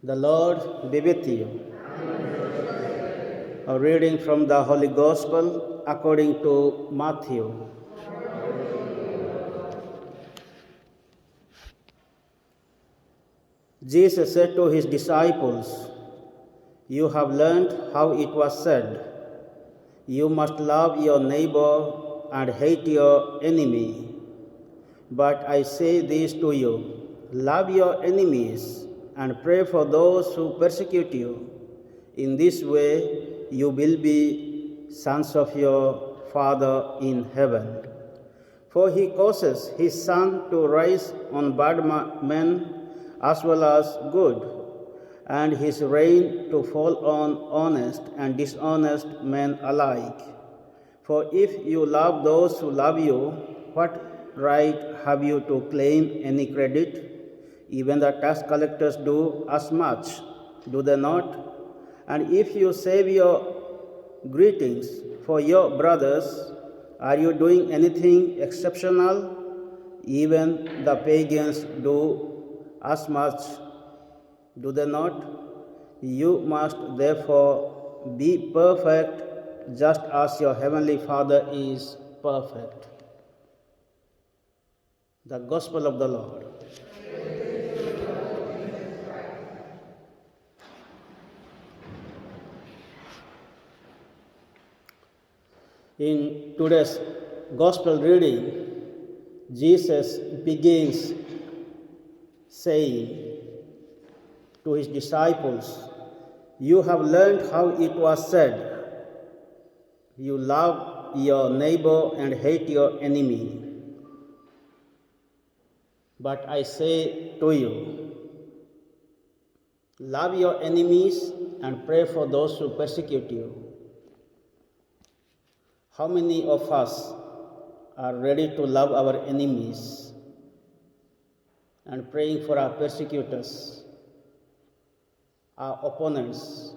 The Lord be with you. A reading from the Holy Gospel according to Matthew. Jesus said to his disciples, "You have learned how it was said, 'You must love your neighbor and hate your enemy.' But I say this to you, love your enemies and pray for those who persecute you. In this way you will be sons of your Father in heaven. For he causes his sun to rise on bad men as well as good, and his rain to fall on honest and dishonest men alike. For if you love those who love you, what right have you to claim any credit? Even the tax collectors do as much, do they not? And if you save your greetings for your brothers, are you doing anything exceptional? Even the pagans do as much, do they not? You must therefore be perfect, just as your heavenly Father is perfect." The Gospel of the Lord. In today's Gospel reading, Jesus begins saying to his disciples, "You have learned how it was said, 'You love your neighbor and hate your enemy.' But I say to you, love your enemies and pray for those who persecute you." How many of us are ready to love our enemies and praying for our persecutors, our opponents,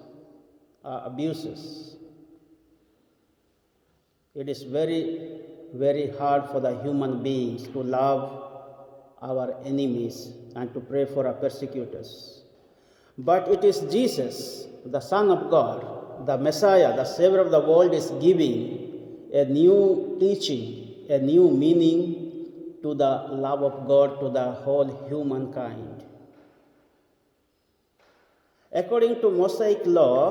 our abusers? It is very, very hard for the human beings to love our enemies and to pray for our persecutors. But it is Jesus, the Son of God, the Messiah, the Savior of the world, is giving a new teaching, a new meaning to the love of God to the whole humankind. According to Mosaic law,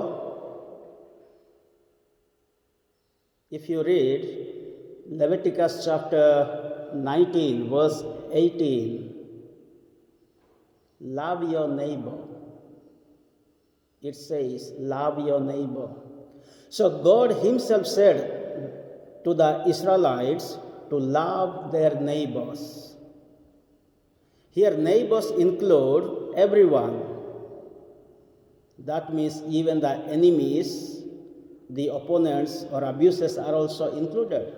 if you read Leviticus chapter 19, verse 18, love your neighbor. It says, love your neighbor. So God himself said to the Israelites to love their neighbors. Here, neighbors include everyone. That means even the enemies, the opponents or abusers are also included.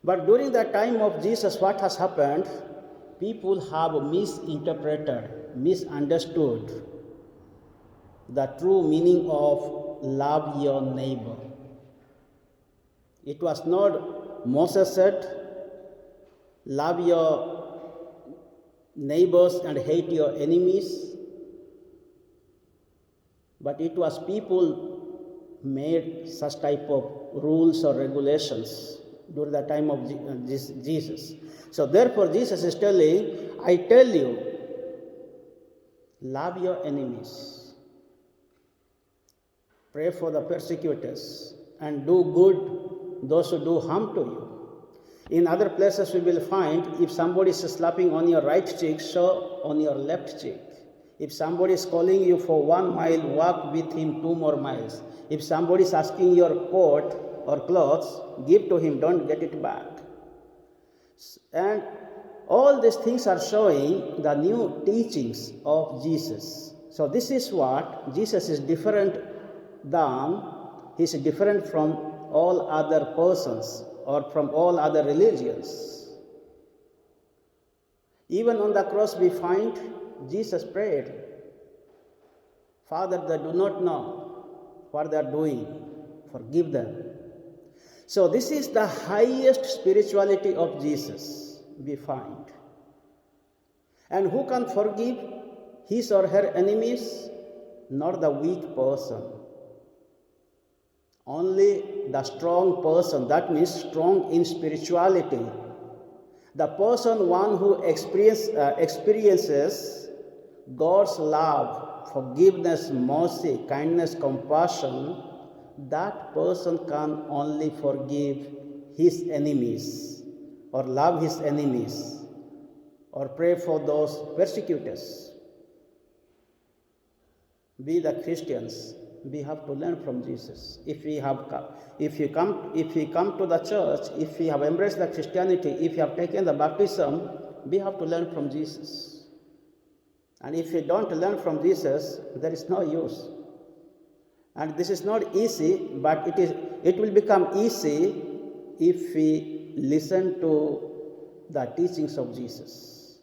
But during the time of Jesus, what has happened? People have misinterpreted, misunderstood the true meaning of love your neighbor. It was not Moses said, love your neighbors and hate your enemies, but it was people made such type of rules or regulations during the time of Jesus. So therefore Jesus is telling, I tell you, love your enemies, pray for the persecutors, and do good those who do harm to you. In other places we will find, if somebody is slapping on your right cheek, show on your left cheek. If somebody is calling you for 1 mile, walk with him 2 more miles. If somebody is asking your coat or clothes, give to him, don't get it back. And all these things are showing the new teachings of Jesus. So this is what Jesus is different than, he is different from all other persons or from all other religions. Even on the cross we find Jesus prayed, "Father, they do not know what they are doing, forgive them." So this is the highest spirituality of Jesus we find. And who can forgive? his or her enemies, not the weak person. Only the strong person, that means strong in spirituality. The person, one who experiences God's love, forgiveness, mercy, kindness, compassion, that person can only forgive his enemies or love his enemies or pray for those persecutors. We the Christians, we have to learn from Jesus. If we come to the church, if we have embraced the Christianity, if we have taken the baptism, we have to learn from Jesus. And if we don't learn from Jesus, there is no use. And this is not easy, but it will become easy if we listen to the teachings of Jesus.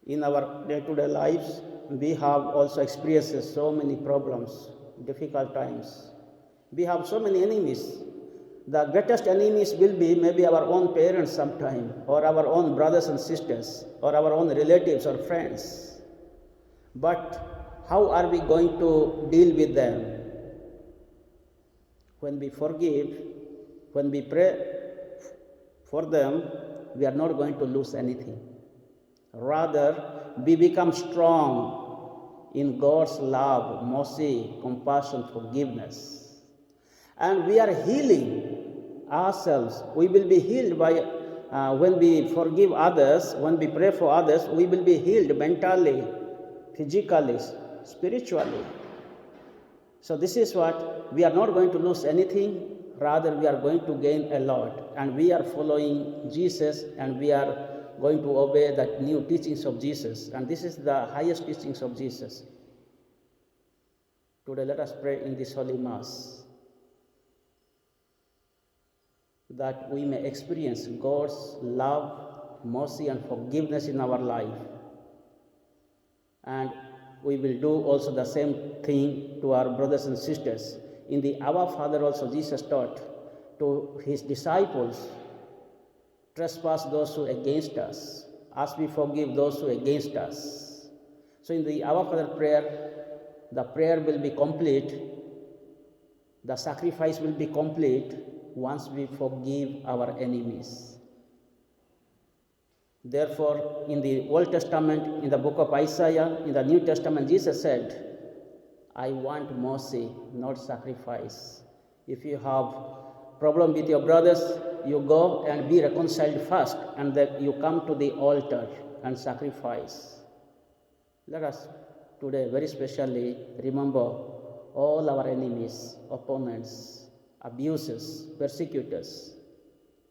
In our day-to-day lives, we have also experienced so many problems, difficult times. We have so many enemies. The greatest enemies will be maybe our own parents sometime, or our own brothers and sisters, or our own relatives or friends. But how are we going to deal with them? When we forgive, when we pray for them, we are not going to lose anything. Rather, we become strong in God's love, mercy, compassion, forgiveness. And we are healing ourselves. We will be healed by, when we forgive others, when we pray for others, we will be healed mentally, physically, spiritually. So this is what, we are not going to lose anything, rather we are going to gain a lot. And we are following Jesus, and we are going to obey the new teachings of Jesus. And this is the highest teachings of Jesus. Today let us pray in this Holy Mass that we may experience God's love, mercy, and forgiveness in our life. And we will do also the same thing to our brothers and sisters. In the Our Father also Jesus taught to his disciples, trespass those who against us, as we forgive those who against us. So in the Our Father prayer, the prayer will be complete, the sacrifice will be complete once we forgive our enemies. Therefore, in the Old Testament, in the book of Isaiah, in the New Testament, Jesus said, I want mercy, not sacrifice. If you have problem with your brothers, you go and be reconciled first, and then you come to the altar and sacrifice. Let us today very specially remember all our enemies, opponents, abusers, persecutors,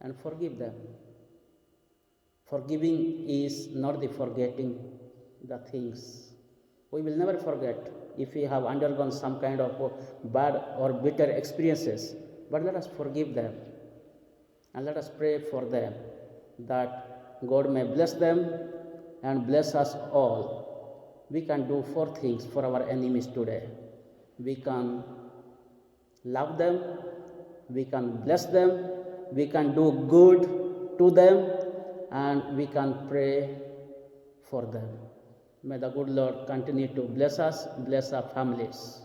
and forgive them. Forgiving is not the forgetting the things. We will never forget if we have undergone some kind of bad or bitter experiences, but let us forgive them. And let us pray for them, that God may bless them and bless us all. We can do 4 things for our enemies today. We can love them, we can bless them, we can do good to them, and we can pray for them. May the good Lord continue to bless us, bless our families.